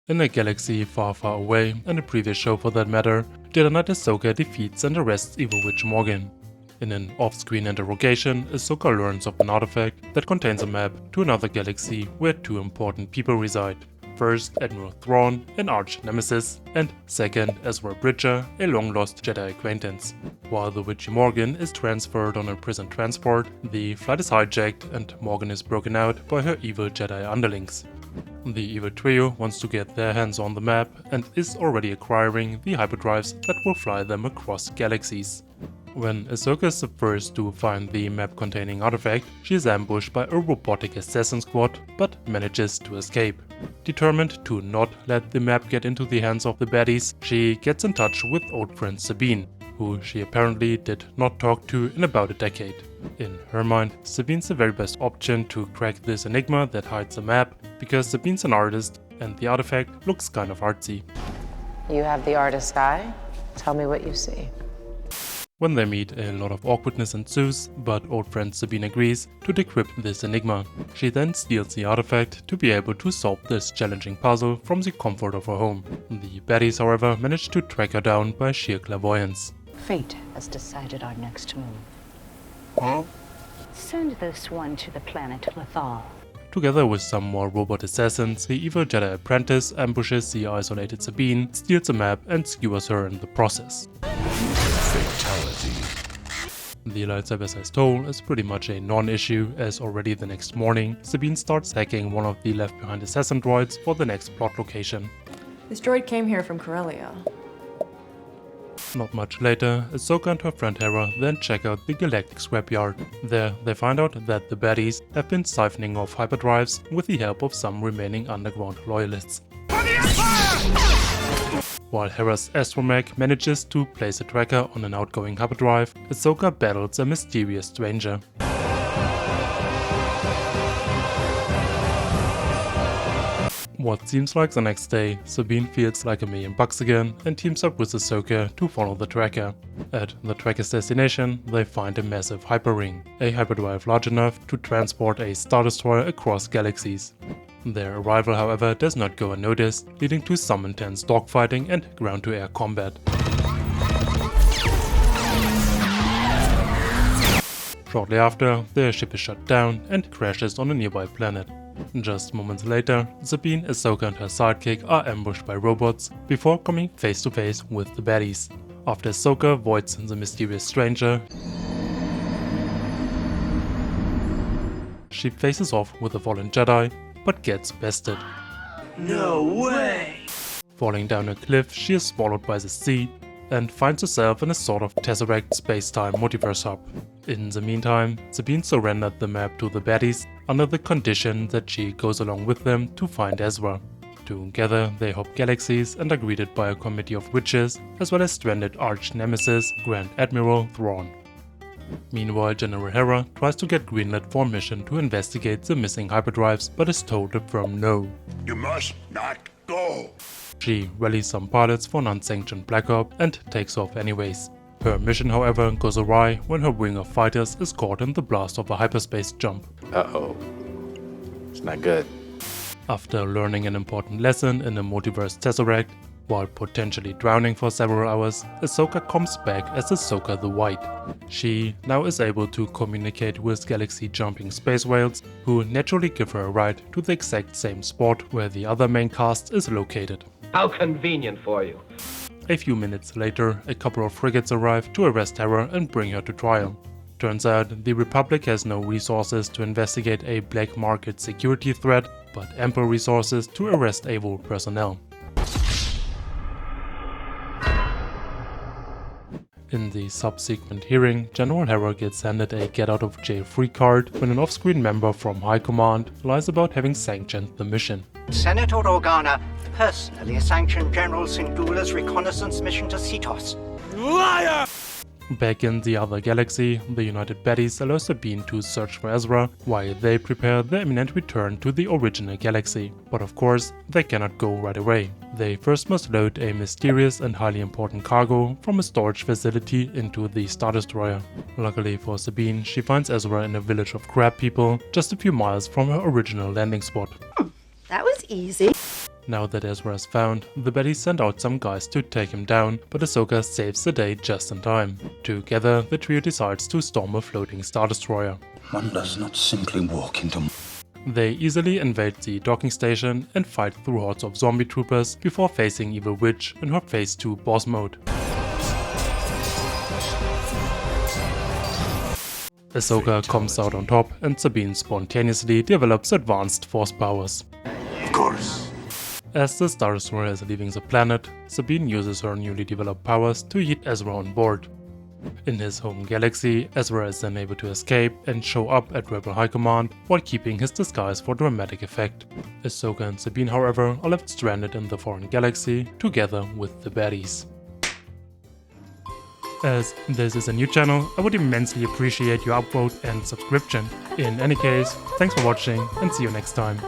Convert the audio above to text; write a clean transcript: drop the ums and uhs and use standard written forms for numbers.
In a galaxy far, far away, and a previous show for that matter, Jedi Knight Ahsoka defeats and arrests evil witch Morgan. In an off-screen interrogation, Ahsoka learns of an artifact that contains a map to another galaxy where two important people reside. First, Admiral Thrawn, an arch-nemesis, and second, Ezra Bridger, a long-lost Jedi acquaintance. While the witchy Morgan is transferred on a prison transport, the flight is hijacked and Morgan is broken out by her evil Jedi underlings. The evil trio wants to get their hands on the map and is already acquiring the hyperdrives that will fly them across galaxies. When Ahsoka is the first to find the map-containing artifact, she is ambushed by a robotic assassin squad, but manages to escape. Determined to not let the map get into the hands of the baddies, she gets in touch with old friend Sabine, who she apparently did not talk to in about a decade. In her mind, Sabine's the very best option to crack this enigma that hides the map, because Sabine's an artist and the artifact looks kind of artsy. You have the artist's eye? Tell me what you see. When they meet, a lot of awkwardness ensues, but old friend Sabine agrees to decrypt this enigma. She then steals the artifact to be able to solve this challenging puzzle from the comfort of her home. The baddies, however, manage to track her down by sheer clairvoyance. Fate has decided our next move. Huh? Send this one to the planet Lethal. Together with some more robot assassins, the evil Jedi apprentice ambushes the isolated Sabine, steals a map and skewers her in the process. Fatality. The lightsaber-sized toll is pretty much a non-issue, as already the next morning, Sabine starts hacking one of the left-behind assassin droids for the next plot location. This droid came here from Corellia. Not much later, Ahsoka and her friend Hera then check out the Galactic scrapyard. There, they find out that the baddies have been siphoning off hyperdrives with the help of some remaining underground loyalists. While Hera's astromech manages to place a tracker on an outgoing hyperdrive, Ahsoka battles a mysterious stranger. What seems like the next day, Sabine feels like $1,000,000 again and teams up with Ahsoka to follow the tracker. At the tracker's destination, they find a massive hyperring, a hyperdrive large enough to transport a Star Destroyer across galaxies. Their arrival, however, does not go unnoticed, leading to some intense dogfighting and ground-to-air combat. Shortly after, their ship is shut down and crashes on a nearby planet. Just moments later, Sabine, Ahsoka and her sidekick are ambushed by robots before coming face to face with the baddies. After Ahsoka avoids the mysterious stranger, she faces off with a fallen Jedi, but gets bested. No way! Falling down a cliff, she is swallowed by the sea and finds herself in a sort of Tesseract space-time multiverse hub. In the meantime, Sabine surrendered the map to the baddies under the condition that she goes along with them to find Ezra. Together, they hop galaxies and are greeted by a committee of witches, as well as stranded arch-nemesis Grand Admiral Thrawn. Meanwhile, General Hera tries to get greenlit for a mission to investigate the missing hyperdrives, but is told a firm no. You must not go! She rallies some pilots for an unsanctioned black op and takes off anyways. Her mission, however, goes awry when her wing of fighters is caught in the blast of a hyperspace jump. Uh-oh. It's not good. After learning an important lesson in the multiverse Tesseract, while potentially drowning for several hours, Ahsoka comes back as Ahsoka the White. She now is able to communicate with galaxy-jumping space whales, who naturally give her a ride to the exact same spot where the other main cast is located. How convenient for you. A few minutes later, a couple of frigates arrive to arrest Hera and bring her to trial. Turns out, the Republic has no resources to investigate a black market security threat, but ample resources to arrest evil personnel. In the subsequent hearing, General Hera gets handed a get-out-of-jail-free card when an off-screen member from High Command lies about having sanctioned the mission. Senator Organa personally sanctioned General Syndulla's reconnaissance mission to Cetos. Liar! Back in the other galaxy, the United Baddies allow Sabine to search for Ezra while they prepare their imminent return to the original galaxy. But of course, they cannot go right away. They first must load a mysterious and highly important cargo from a storage facility into the Star Destroyer. Luckily for Sabine, she finds Ezra in a village of crab people just a few miles from her original landing spot. That was easy. Now that Ezra is found, the baddies send out some guys to take him down, but Ahsoka saves the day just in time. Together, the trio decides to storm a floating Star Destroyer. One does not simply walk into... They easily invade the docking station and fight through hordes of zombie troopers before facing Evil Witch in her Phase 2 boss mode. Ahsoka comes out on top and Sabine spontaneously develops advanced force powers. Of course. As the Star Destroyer is leaving the planet, Sabine uses her newly developed powers to yeet Ezra on board. In his home galaxy, Ezra is then able to escape and show up at Rebel High Command while keeping his disguise for dramatic effect. Ahsoka and Sabine, however, are left stranded in the foreign galaxy together with the baddies. As this is a new channel, I would immensely appreciate your upvote and subscription. In any case, thanks for watching and see you next time.